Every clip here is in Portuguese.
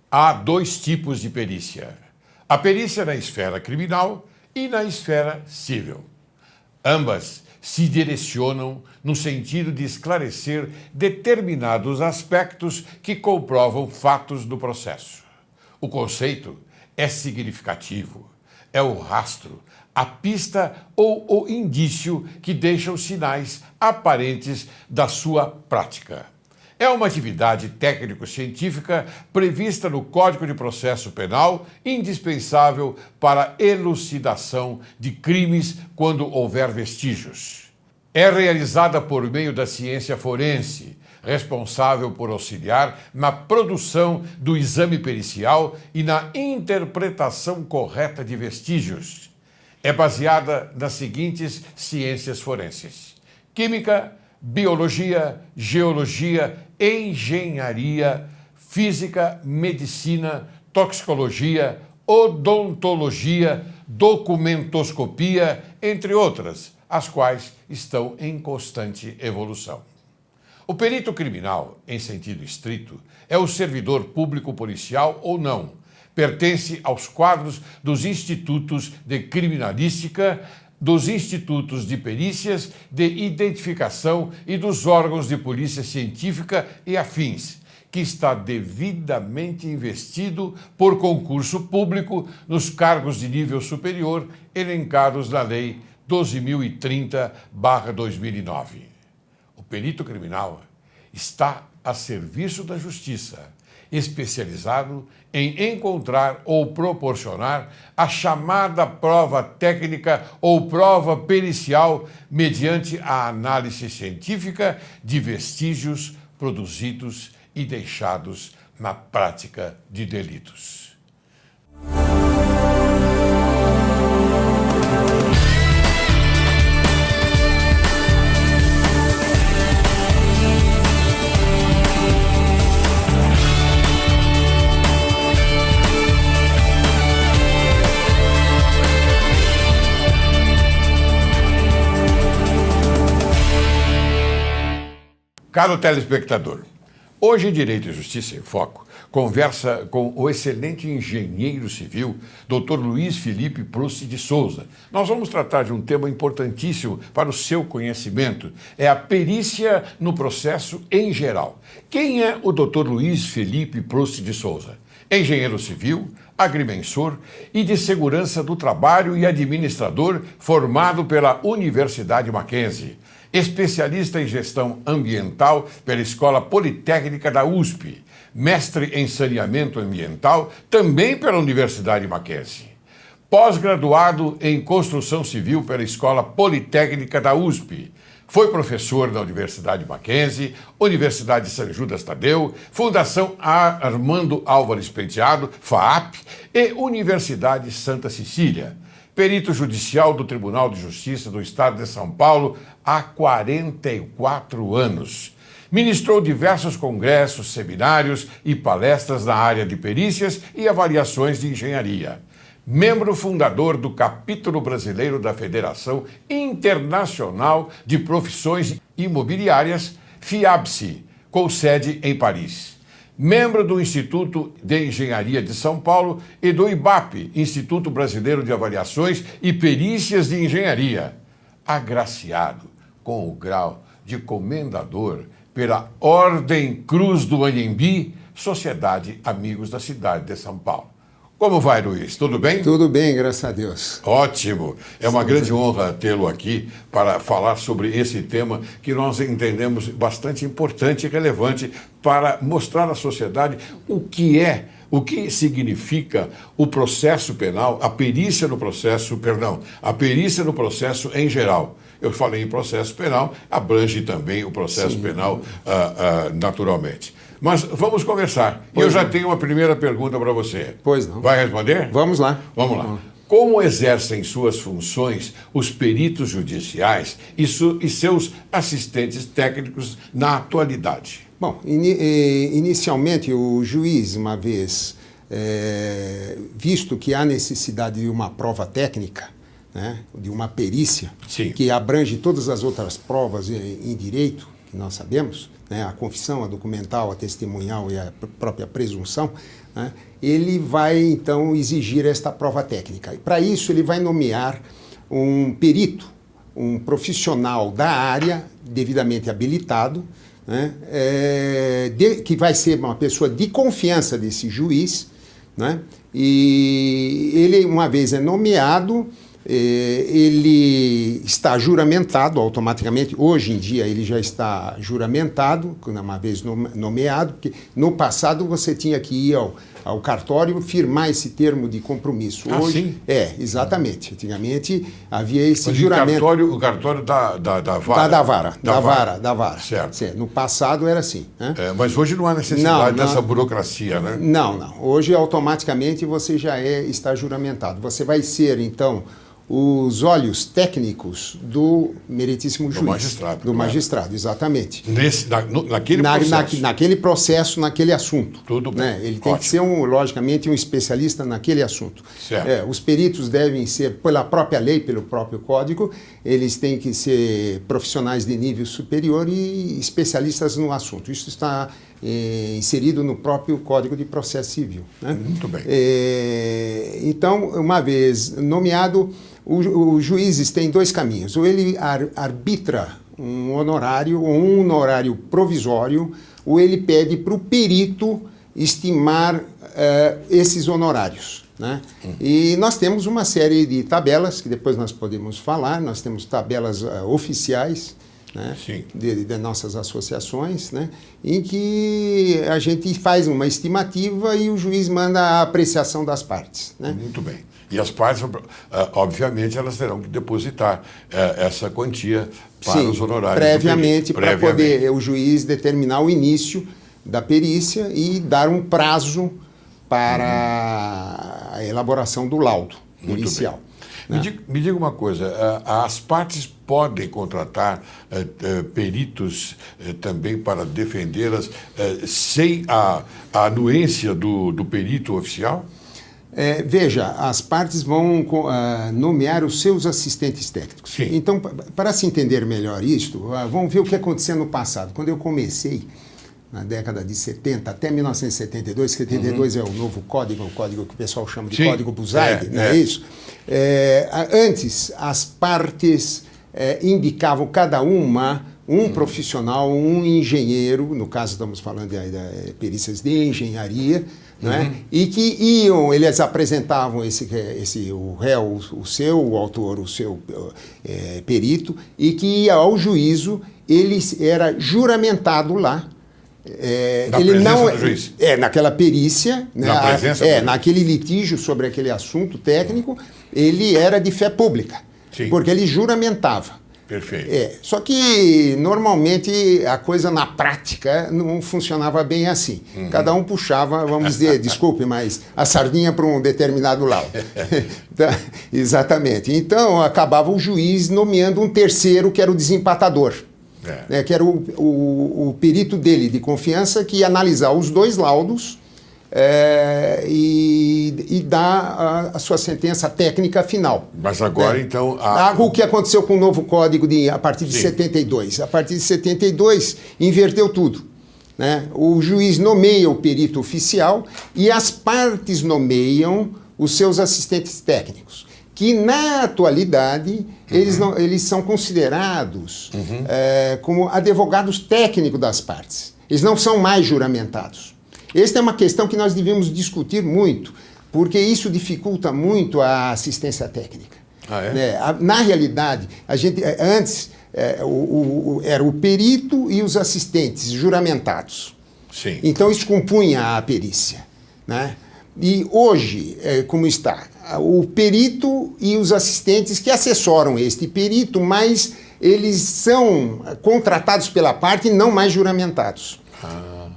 Há dois tipos de perícia: a perícia na esfera criminal e na esfera civil. Ambas se direcionam no sentido de esclarecer determinados aspectos que comprovam fatos do processo. O conceito é significativo, é o rastro, a pista ou o indício que deixa os sinais aparentes da sua prática. É uma atividade técnico-científica prevista no Código de Processo Penal, indispensável para a elucidação de crimes quando houver vestígios. É realizada por meio da ciência forense, responsável por auxiliar na produção do exame pericial e na interpretação correta de vestígios. É baseada nas seguintes ciências forenses: química, biologia, geologia, engenharia, física, medicina, toxicologia, odontologia, documentoscopia, entre outras, as quais estão em constante evolução. O perito criminal, em sentido estrito, é o servidor público policial ou não. Pertence aos quadros dos institutos de criminalística, dos institutos de perícias, de identificação e dos órgãos de polícia científica e afins, que está devidamente investido por concurso público nos cargos de nível superior elencados na Lei 12.030/2009. O perito criminal está a serviço da Justiça, especializado em encontrar ou proporcionar a chamada prova técnica ou prova pericial mediante a análise científica de vestígios produzidos e deixados na prática de delitos. Caro telespectador, hoje Direito e Justiça em Foco conversa com o excelente engenheiro civil, Dr. Luiz Felipe Proust de Souza. Nós vamos tratar de um tema importantíssimo para o seu conhecimento, é a perícia no processo em geral. Quem é o Dr. Luiz Felipe Proust de Souza? Engenheiro civil, agrimensor e de segurança do trabalho e administrador formado pela Universidade Mackenzie. Especialista em gestão ambiental pela Escola Politécnica da USP, mestre em saneamento ambiental também pela Universidade Mackenzie. Pós-graduado em construção civil pela Escola Politécnica da USP. Foi professor da Universidade Mackenzie, Universidade São Judas Tadeu, Fundação Armando Álvares Penteado, FAAP, e Universidade Santa Cecília. Perito judicial do Tribunal de Justiça do Estado de São Paulo há 44 anos. Ministrou diversos congressos, seminários e palestras na área de perícias e avaliações de engenharia. Membro fundador do capítulo brasileiro da Federação Internacional de Profissões Imobiliárias, FIABSE, com sede em Paris. Membro do Instituto de Engenharia de São Paulo e do IBAP, Instituto Brasileiro de Avaliações e Perícias de Engenharia. Agraciado com o grau de comendador pela Ordem Cruz do Anhembi, Sociedade Amigos da Cidade de São Paulo. Como vai, Luiz? Tudo bem? Tudo bem, graças a Deus. Ótimo. É uma grande honra tê-lo aqui para falar sobre esse tema que nós entendemos bastante importante e relevante para mostrar à sociedade o que significa o processo penal, a perícia no processo em geral. Eu falei em processo penal, abrange também o processo penal naturalmente. Mas vamos conversar. Eu já tenho uma primeira pergunta para você. Pois não. Vai responder? Vamos lá. Vamos lá. Como exercem suas funções os peritos judiciais e seus assistentes técnicos na atualidade? Bom, inicialmente o juiz, uma vez visto que há necessidade de uma prova técnica, né, de uma perícia, Sim. que abrange todas as outras provas em direito, que nós sabemos, né, a confissão, a documental, a testemunhal e a própria presunção, né, ele vai, então, exigir esta prova técnica. E, para isso, ele vai nomear um perito, um profissional da área, devidamente habilitado, né, que vai ser uma pessoa de confiança desse juiz, né, e ele, uma vez nomeado, ele está juramentado automaticamente. Hoje em dia ele já está juramentado, uma vez nomeado, porque no passado você tinha que ir ao cartório firmar esse termo de compromisso. Hoje, sim? Exatamente. Antigamente havia esse Mas juramento. O cartório da vara. Da vara. Certo. No passado era assim. Né? Mas hoje não há necessidade dessa burocracia, né? Não. Hoje automaticamente você já está juramentado. Você vai ser, então, os olhos técnicos do meritíssimo juiz. Do magistrado, exatamente. Naquele processo. Naquele assunto. Tudo bem. Né? Ele tem que ser, logicamente, um especialista naquele assunto. Certo. Os peritos devem ser, pela própria lei, pelo próprio código, eles têm que ser profissionais de nível superior e especialistas no assunto. Isso está inserido no próprio Código de Processo Civil. Né? Muito bem. Então, uma vez nomeado, os juízes têm dois caminhos. Ou ele arbitra um honorário, ou um honorário provisório, ou ele pede para o perito estimar esses honorários. Né? E nós temos uma série de tabelas, que depois nós podemos falar, nós temos tabelas oficiais, né, de nossas associações, né, em que a gente faz uma estimativa e o juiz manda a apreciação das partes. Né? Muito bem. E as partes, obviamente, elas terão que depositar essa quantia para os honorários. Previamente, para poder o juiz determinar o início da perícia e dar um prazo para a elaboração do laudo inicial. Me diga uma coisa, as partes podem contratar peritos também para defendê-las sem a anuência do perito oficial? Veja, as partes vão nomear os seus assistentes técnicos. Sim. Então, para se entender melhor isto, vamos ver o que aconteceu no passado. Quando eu comecei, na década de 70, até 1972, 72 é o novo código, o código que o pessoal chama de Código Buzaide, não é isso? Antes, as partes indicavam cada uma um profissional, um engenheiro, no caso estamos falando de perícias de engenharia, né? E que eles apresentavam o réu, o autor, o seu perito, e que ia ao juízo, ele era juramentado lá. Do juiz. Naquela perícia, né, na presença do juiz. Naquele litígio sobre aquele assunto técnico, ele era de fé pública, porque ele juramentava. Perfeito. Só que, normalmente, a coisa na prática não funcionava bem assim. Cada um puxava, vamos dizer, desculpe, mas a sardinha para um determinado lado. Exatamente. Então, acabava o juiz nomeando um terceiro, que era o desempatador. Que era o perito dele de confiança, que ia analisar os dois laudos e dar a sua sentença técnica final. Mas agora, então... O que aconteceu com o novo código a partir de 72? A partir de 72, inverteu tudo. Né? O juiz nomeia o perito oficial e as partes nomeiam os seus assistentes técnicos, que na atualidade eles são considerados como advogados técnicos das partes. Eles não são mais juramentados. Esta é uma questão que nós devemos discutir muito, porque isso dificulta muito a assistência técnica. Na realidade, antes era o perito e os assistentes juramentados. Sim. Então isso compunha a perícia. Né? E hoje, como está? O perito e os assistentes que assessoram este perito, mas eles são contratados pela parte e não mais juramentados.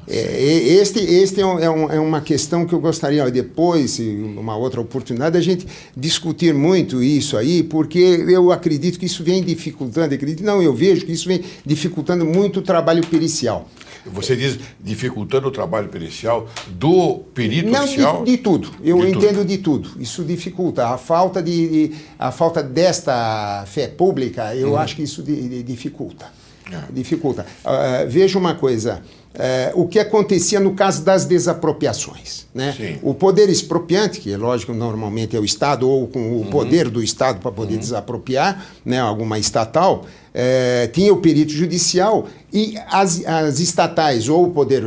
Este é uma questão que eu gostaria depois, uma outra oportunidade, a gente discutir muito isso aí, porque eu acredito que isso vem dificultando, eu vejo que isso vem dificultando muito o trabalho pericial. Você diz dificultando o trabalho pericial do perito oficial? De tudo. Eu entendo de tudo. Isso dificulta. A falta desta fé pública, eu acho que isso dificulta. Dificulta. Veja uma coisa, o que acontecia no caso das desapropriações, né? O poder expropriante, que é lógico, normalmente é o Estado, ou com o poder do Estado para poder desapropriar, né, alguma estatal, tinha o perito judicial e as estatais ou o poder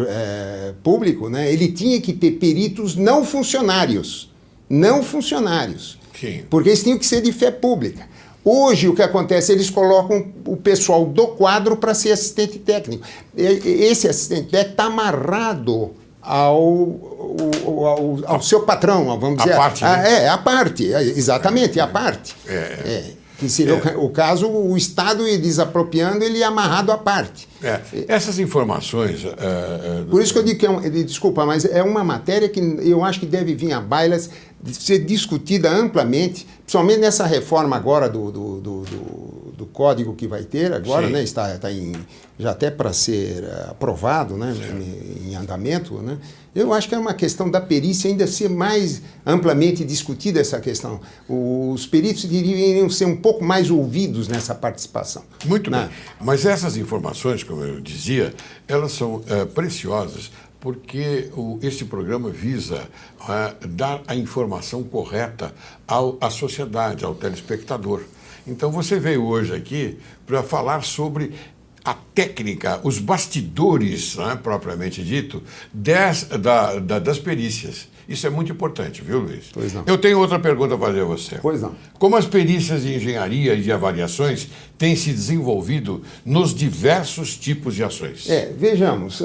público, né, ele tinha que ter peritos não funcionários. Não funcionários. Sim. Porque eles tinham que ser de fé pública. Hoje, o que acontece, eles colocam o pessoal do quadro para ser assistente técnico. Esse assistente técnico está amarrado ao seu patrão, vamos dizer. A parte, né? A parte, exatamente, a parte. Que seria o caso, o Estado desapropriando, ele é amarrado à parte. Essas informações... Por isso que eu digo que desculpa, mas é uma matéria que eu acho que deve vir à baila, ser discutida amplamente, principalmente nessa reforma agora do código que vai ter agora, né? Está já até para ser aprovado, né? Em andamento, né? Eu acho que é uma questão da perícia ainda ser mais amplamente discutida essa questão. Os peritos deveriam ser um pouco mais ouvidos nessa participação. Muito bem. Mas essas informações, como eu dizia, elas são preciosas porque esse programa visa dar a informação correta à sociedade, ao telespectador. Então você veio hoje aqui para falar sobre a técnica, os bastidores, né, propriamente dito, das perícias. Isso é muito importante, viu, Luiz? Pois não. Eu tenho outra pergunta a fazer a você. Pois não. Como as perícias de engenharia e de avaliações têm se desenvolvido nos diversos tipos de ações? Vejamos,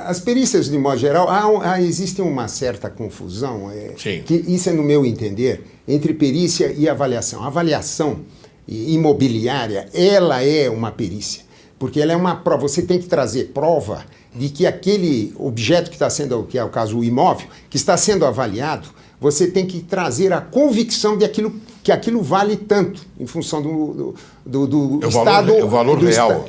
as perícias, de modo geral, existe uma certa confusão, que isso é no meu entender, entre perícia e avaliação. A avaliação imobiliária, ela é uma perícia, porque ela é uma prova, você tem que trazer prova de que aquele objeto que está sendo, que é o caso o imóvel, que está sendo avaliado, você tem que trazer a convicção de que aquilo vale tanto, em função do Estado... O valor real.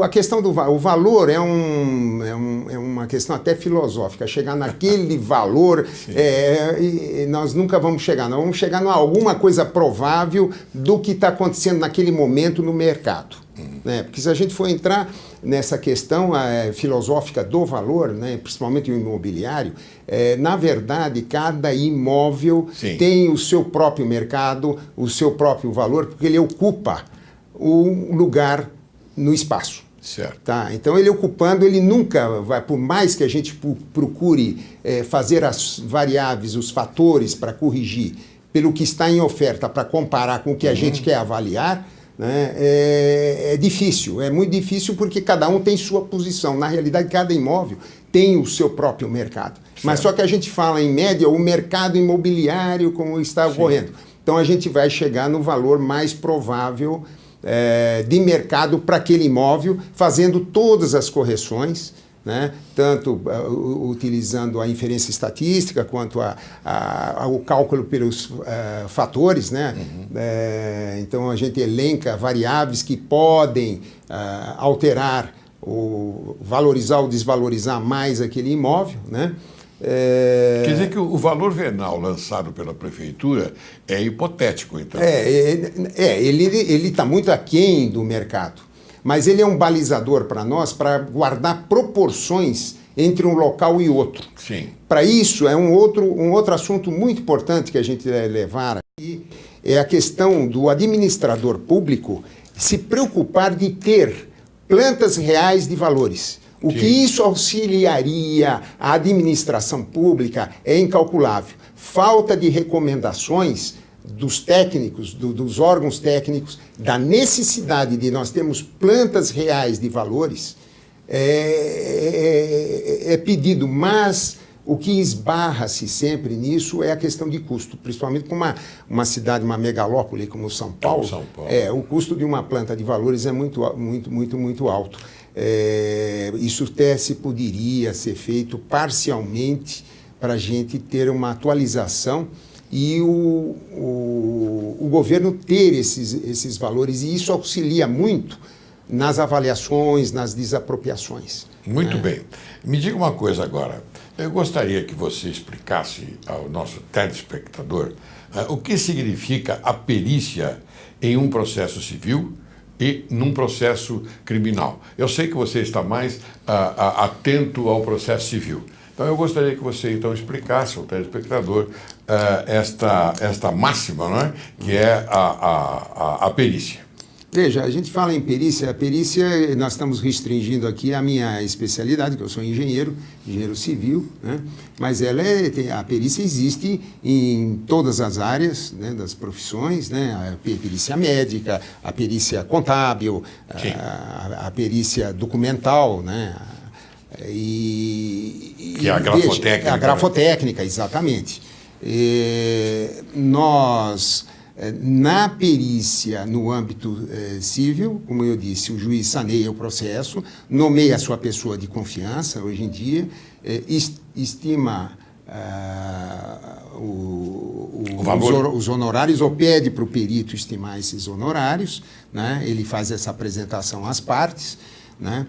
A questão do valor é uma questão até filosófica. Chegar naquele valor, nós nunca vamos chegar. Nós vamos chegar em alguma coisa provável do que está acontecendo naquele momento no mercado. Né? Porque se a gente for entrar nessa questão filosófica do valor, né, principalmente o imobiliário, na verdade, cada imóvel tem o seu próprio mercado, o seu próprio valor, porque ele ocupa um lugar no espaço. Certo. Tá? Então, ele ocupando, ele nunca vai, por mais que a gente procure fazer as variáveis, os fatores para corrigir pelo que está em oferta, para comparar com o que a gente quer avaliar, né, é difícil, é muito difícil porque cada um tem sua posição. Na realidade, cada imóvel tem o seu próprio mercado. Certo. Mas só que a gente fala, em média, o mercado imobiliário como está ocorrendo. Então, a gente vai chegar no valor mais provável de mercado para aquele imóvel, fazendo todas as correções, né? Tanto utilizando a inferência estatística quanto o cálculo pelos fatores, né? Então a gente elenca variáveis que podem alterar, valorizar ou desvalorizar mais aquele imóvel, né? Quer dizer que o valor venal lançado pela prefeitura é hipotético, então? Ele está muito aquém do mercado. Mas ele é um balizador para nós, para guardar proporções entre um local e outro. Sim. Para isso, é um outro assunto muito importante que a gente deve levar aqui, é a questão do administrador público se preocupar de ter plantas reais de valores. O que isso auxiliaria a administração pública é incalculável. Falta de recomendações dos técnicos, dos órgãos técnicos, da necessidade de nós termos plantas reais de valores, é pedido, mas o que esbarra-se sempre nisso é a questão de custo, principalmente com uma cidade, uma megalópole como São Paulo. O custo de uma planta de valores é muito alto. Isso até se poderia ser feito parcialmente para a gente ter uma atualização e o governo ter esses valores, e isso auxilia muito nas avaliações, nas desapropriações. Muito bem. Me diga uma coisa agora. Eu gostaria que você explicasse ao nosso telespectador o que significa a perícia em um processo civil e num processo criminal. Eu sei que você está mais atento ao processo civil. Então, eu gostaria que você, então, explicasse ao telespectador esta máxima, não é? Que é a perícia. Veja, a gente fala em perícia, a perícia, nós estamos restringindo aqui a minha especialidade, que eu sou engenheiro civil, né? Mas a perícia existe em todas as áreas, né, das profissões, né? A perícia médica, a perícia contábil, a perícia documental, né? Que é a grafotécnica. Veja, a grafotécnica, exatamente. Nós... Na perícia, no âmbito civil, como eu disse, o juiz saneia o processo, nomeia a sua pessoa de confiança, hoje em dia, estima os honorários, ou pede para o perito estimar esses honorários, né? Ele faz essa apresentação às partes, né?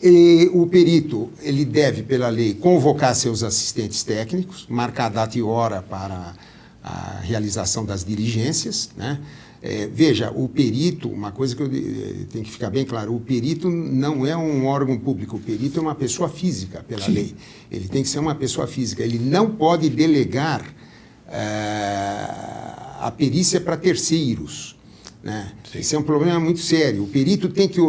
E o perito, ele deve, pela lei, convocar seus assistentes técnicos, marcar data e hora para a realização das diligências, né? Veja, o perito, uma coisa que tem que ficar bem claro, o perito não é um órgão público, o perito é uma pessoa física, pela lei. Ele tem que ser uma pessoa física, ele não pode delegar a perícia para terceiros, né? Esse é um problema muito sério. O perito tem que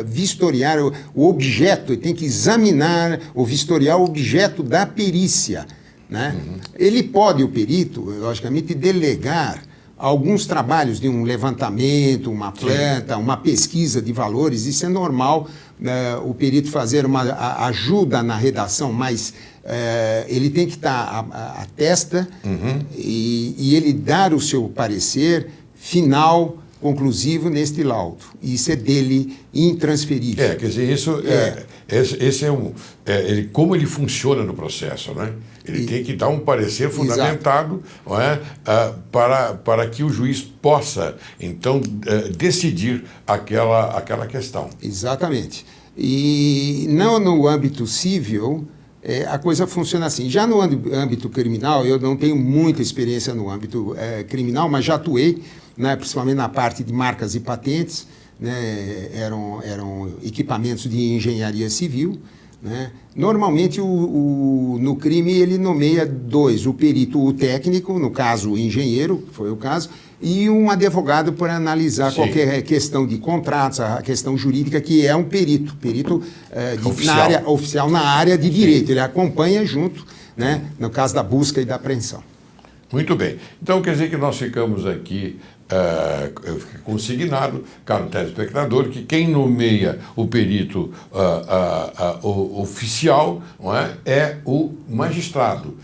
vistoriar o objeto, ele tem que examinar ou vistoriar o objeto da perícia, né? Ele pode, o perito, logicamente, delegar alguns trabalhos de um levantamento, uma planta, uma pesquisa de valores, isso é normal, o perito fazer uma ajuda na redação, mas ele tem que estar à testa e ele dar o seu parecer final, conclusivo neste laudo. Isso é dele intransferível. Quer dizer, esse é como ele funciona no processo, né? Ele tem que dar um parecer fundamentado, não é? Para que o juiz possa, então, decidir aquela questão. Exatamente. E não no âmbito civil, a coisa funciona assim. Já no âmbito criminal, eu não tenho muita experiência no âmbito criminal, mas já atuei, né, principalmente na parte de marcas e patentes, né, eram equipamentos de engenharia civil, né? Normalmente, no crime, ele nomeia dois, o perito, o técnico, no caso, o engenheiro, que foi o caso, e um advogado para analisar qualquer questão de contratos, a questão jurídica, que é um perito oficial na área de direito. Ele acompanha junto, né, no caso da busca e da apreensão. Muito bem. Então, quer dizer que nós ficamos aqui consignado, caro telespectador, que quem nomeia o perito oficial, não é o magistrado,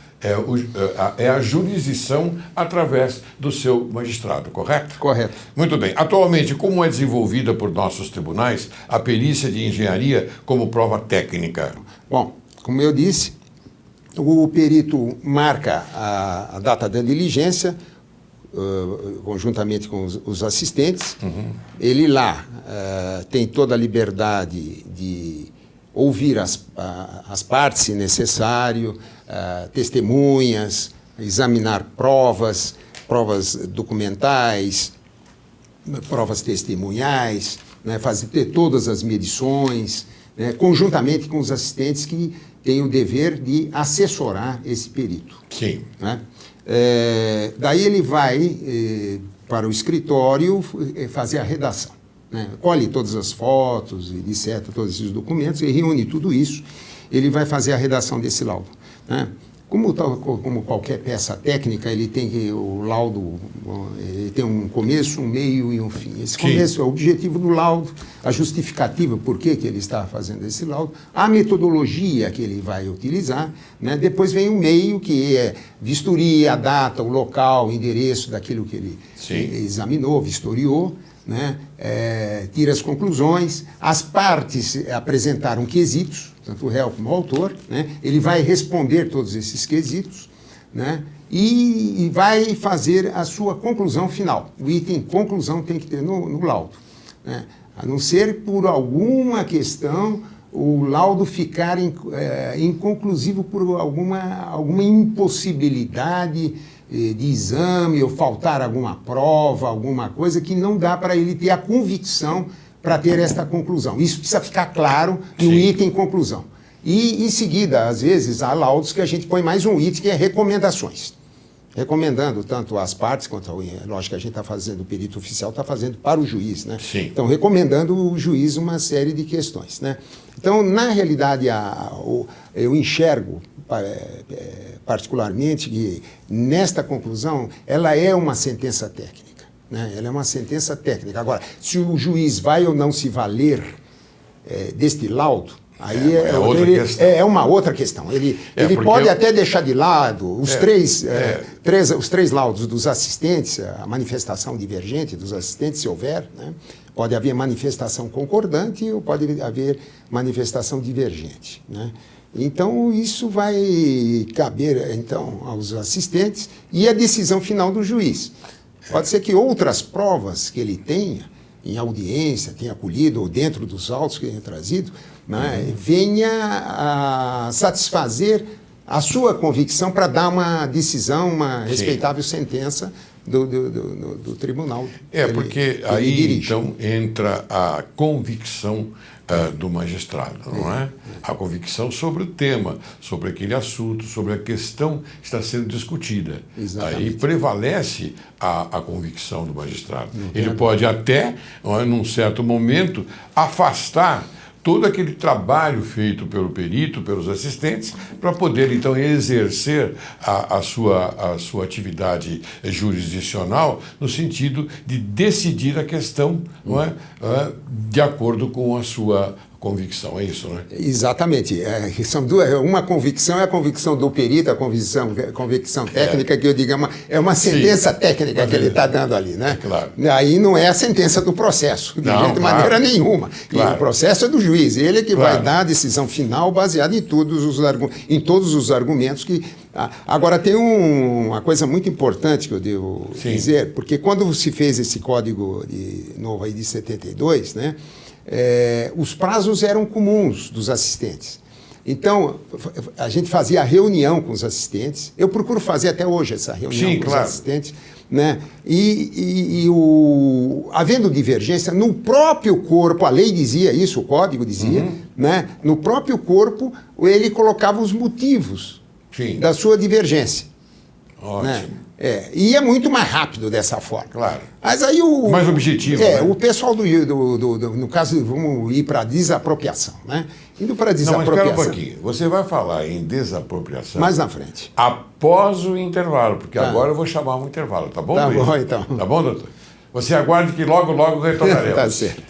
é a jurisdição através do seu magistrado, correto? Correto. Muito bem. Atualmente, como é desenvolvida por nossos tribunais a perícia de engenharia como prova técnica? Bom, como eu disse, o perito marca a data da diligência, conjuntamente com os assistentes. Ele lá tem toda a liberdade de ouvir as partes, se necessário, testemunhas, examinar provas documentais, provas testemunhais, né, ter todas as medições, né, conjuntamente com os assistentes que têm o dever de assessorar esse perito. Sim. Né? Daí ele vai para o escritório fazer a redação, né? Colhe todas as fotos, etc., todos esses documentos, e reúne tudo isso, ele vai fazer a redação desse laudo, né? Como qualquer peça técnica, o laudo ele tem um começo, um meio e um fim. Esse começo é o objetivo do laudo, a justificativa por que ele está fazendo esse laudo, a metodologia que ele vai utilizar, né? Depois vem o meio, que é vistoria, a data, o local, o endereço daquilo que ele examinou, vistoriou, né? Tira as conclusões, as partes apresentaram quesitos, tanto o réu como o autor, né? Ele vai responder todos esses quesitos, né? E vai fazer a sua conclusão final. O item conclusão tem que ter no laudo, né? A não ser por alguma questão o laudo ficar inconclusivo por alguma impossibilidade de exame ou faltar alguma prova, alguma coisa que não dá para ele ter a convicção para ter esta conclusão. Isso precisa ficar claro no item conclusão. E, em seguida, às vezes, há laudos que a gente põe mais um item, que é recomendações. Recomendando tanto as partes quanto, lógico que a gente está fazendo, o perito oficial está fazendo para o juiz, né? Sim. Então, recomendando o juiz uma série de questões, né? Então, na realidade, eu enxergo particularmente que nesta conclusão ela é uma sentença técnica, né? Ela é uma sentença técnica. Agora, se o juiz vai ou não se valer deste laudo, aí é uma outra questão. Ele pode até deixar de lado os três laudos dos assistentes, a manifestação divergente dos assistentes, se houver, né? Pode haver manifestação concordante ou pode haver manifestação divergente, né? Então, isso vai caber então, aos assistentes e a decisão final do juiz. Pode ser que outras provas que ele tenha, em audiência, tenha acolhido, ou dentro dos autos que tenha trazido, né, venha a satisfazer a sua convicção para dar uma decisão, uma respeitável sentença do tribunal. Porque aí, então, entra a convicção do magistrado, não é? A convicção sobre o tema, sobre aquele assunto, sobre a questão que está sendo discutida. Exatamente. Aí prevalece a convicção do magistrado. Ele pode até, num certo momento, afastar todo aquele trabalho feito pelo perito, pelos assistentes, para poder, então, exercer a sua atividade jurisdicional no sentido de decidir a questão, não é? De acordo com a sua convicção, é isso, né? Exatamente. São duas. Uma convicção é a convicção do perito, a convicção técnica, que eu digo, é uma sentença técnica que ele está dando ali, né? Claro. Aí não é a sentença do processo, de maneira nenhuma. Claro. E o processo é do juiz, ele que vai dar a decisão final baseada em todos os argumentos que... Agora, tem uma coisa muito importante que eu devo dizer, porque quando se fez esse código novo aí de 72, né? Os prazos eram comuns dos assistentes. Então, a gente fazia a reunião com os assistentes. Eu procuro fazer até hoje essa reunião com os assistentes. Né? Havendo divergência, no próprio corpo, a lei dizia isso, o código dizia, né? No próprio corpo, ele colocava os motivos da sua divergência. Ótimo. Né? E é muito mais rápido dessa forma. Claro. Mas aí mais objetivo. Né? O pessoal no caso, vamos ir para a desapropriação, né? Indo para a desapropriação. Não, mas espera um pouquinho. Você vai falar em desapropriação mais na frente. Após o intervalo, porque agora eu vou chamar um intervalo, tá bom? Tá bom, então. Tá bom, doutor? Você aguarde que logo retornaremos. Tá certo.